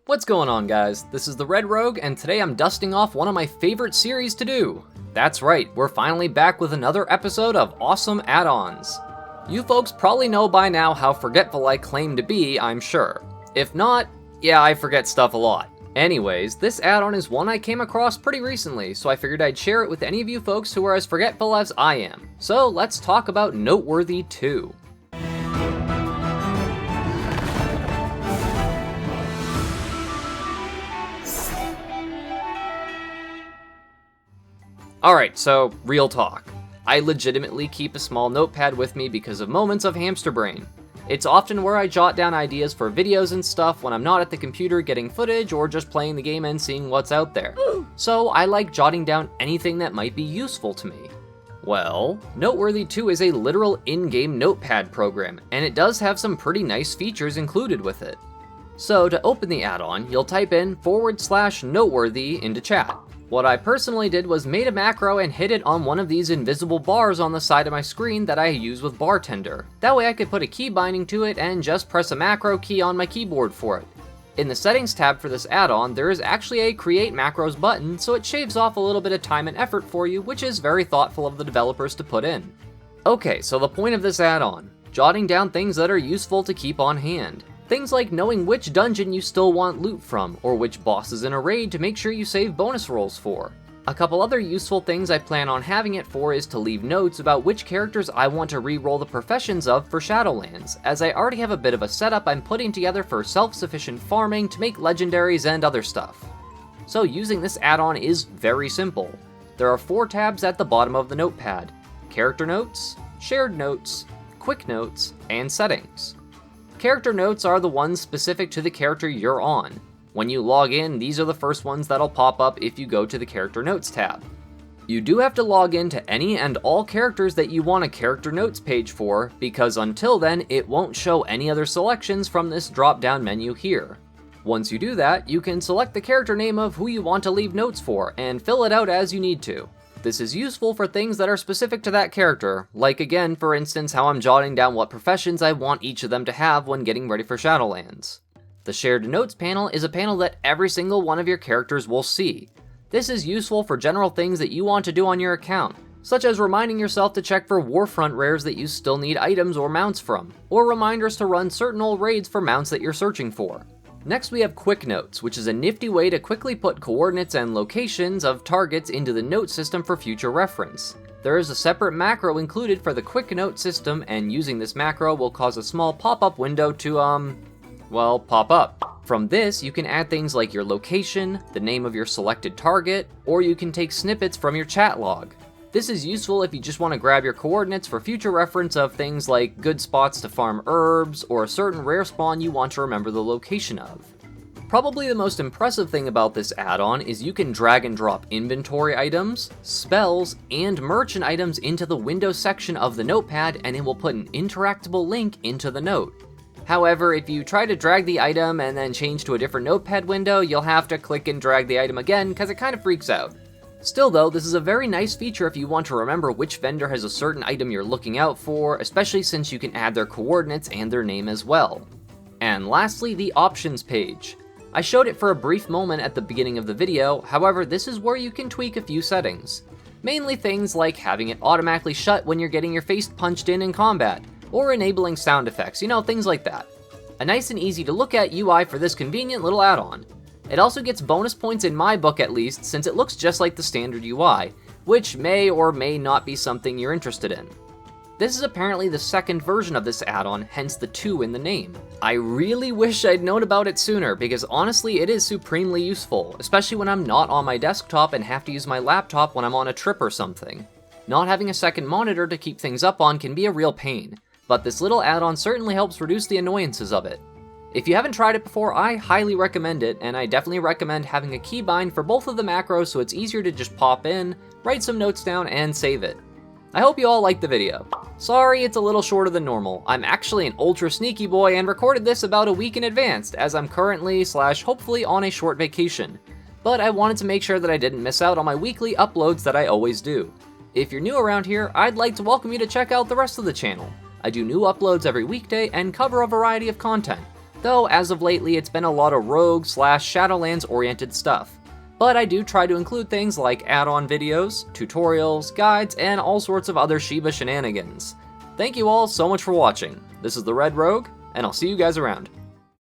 What's going on, guys? This is the Red Rogue, and today I'm dusting off one of my favorite series to do. That's right, we're finally back with another episode of awesome add-ons. You folks probably know by now how forgetful I claim to be, I'm sure. If not, yeah, I forget stuff a lot. Anyways, this add-on is one I came across pretty recently, so I figured I'd share it with any of you folks who are as forgetful as I am. So let's talk about Noteworthy 2. Alright, so real talk. I legitimately keep a small notepad with me because of moments of hamster brain. It's often where I jot down ideas for videos and stuff when I'm not at the computer getting footage or just playing the game and seeing what's out there. So I like jotting down anything that might be useful to me. Well, Noteworthy 2 is a literal in-game notepad program, and it does have some pretty nice features included with it. So to open the add-on, you'll type in /noteworthy into chat. What I personally did was made a macro and hit it on one of these invisible bars on the side of my screen that I use with Bartender. That way I could put a key binding to it and just press a macro key on my keyboard for it. In the settings tab for this add-on, there is actually a create macros button, so it shaves off a little bit of time and effort for you, which is very thoughtful of the developers to put in. Okay, so the point of this add-on, jotting down things that are useful to keep on hand. Things like knowing which dungeon you still want loot from, or which bosses in a raid to make sure you save bonus rolls for. A couple other useful things I plan on having it for is to leave notes about which characters I want to re-roll the professions of for Shadowlands, as I already have a bit of a setup I'm putting together for self-sufficient farming to make legendaries and other stuff. So using this add-on is very simple. There are 4 tabs at the bottom of the notepad: Character Notes, Shared Notes, Quick Notes, and Settings. Character notes are the ones specific to the character you're on. When you log in, these are the first ones that'll pop up if you go to the Character Notes tab. You do have to log in to any and all characters that you want a Character Notes page for, because until then, it won't show any other selections from this drop-down menu here. Once you do that, you can select the character name of who you want to leave notes for, and fill it out as you need to. This is useful for things that are specific to that character, like again, for instance, how I'm jotting down what professions I want each of them to have when getting ready for Shadowlands. The Shared Notes panel is a panel that every single one of your characters will see. This is useful for general things that you want to do on your account, such as reminding yourself to check for Warfront rares that you still need items or mounts from, or reminders to run certain old raids for mounts that you're searching for. Next we have Quick Notes, which is a nifty way to quickly put coordinates and locations of targets into the note system for future reference. There is a separate macro included for the Quick Note system, and using this macro will cause a small pop-up window to, pop up. From this, you can add things like your location, the name of your selected target, or you can take snippets from your chat log. This is useful if you just want to grab your coordinates for future reference of things like good spots to farm herbs, or a certain rare spawn you want to remember the location of. Probably the most impressive thing about this add-on is you can drag and drop inventory items, spells, and merchant items into the Windows section of the notepad, and it will put an interactable link into the note. However, if you try to drag the item and then change to a different notepad window, you'll have to click and drag the item again because it kind of freaks out. Still though, this is a very nice feature if you want to remember which vendor has a certain item you're looking out for, especially since you can add their coordinates and their name as well. And lastly, the options page. I showed it for a brief moment at the beginning of the video, however this is where you can tweak a few settings. Mainly things like having it automatically shut when you're getting your face punched in combat, or enabling sound effects, things like that. A nice and easy to look at UI for this convenient little add-on. It also gets bonus points in my book at least, since it looks just like the standard UI, which may or may not be something you're interested in. This is apparently the second version of this add-on, hence the 2 in the name. I really wish I'd known about it sooner, because honestly it is supremely useful, especially when I'm not on my desktop and have to use my laptop when I'm on a trip or something. Not having a second monitor to keep things up on can be a real pain, but this little add-on certainly helps reduce the annoyances of it. If you haven't tried it before, I highly recommend it, and I definitely recommend having a keybind for both of the macros so it's easier to just pop in, write some notes down, and save it. I hope you all liked the video. Sorry it's a little shorter than normal. I'm actually an ultra sneaky boy and recorded this about a week in advance, as I'm currently/hopefully on a short vacation. But I wanted to make sure that I didn't miss out on my weekly uploads that I always do. If you're new around here, I'd like to welcome you to check out the rest of the channel. I do new uploads every weekday and cover a variety of content. though as of lately it's been a lot of rogue / Shadowlands oriented stuff. But I do try to include things like add-on videos, tutorials, guides, and all sorts of other Shiba Shenanigans. Thank you all so much for watching. This is the Red Rogue, and I'll see you guys around.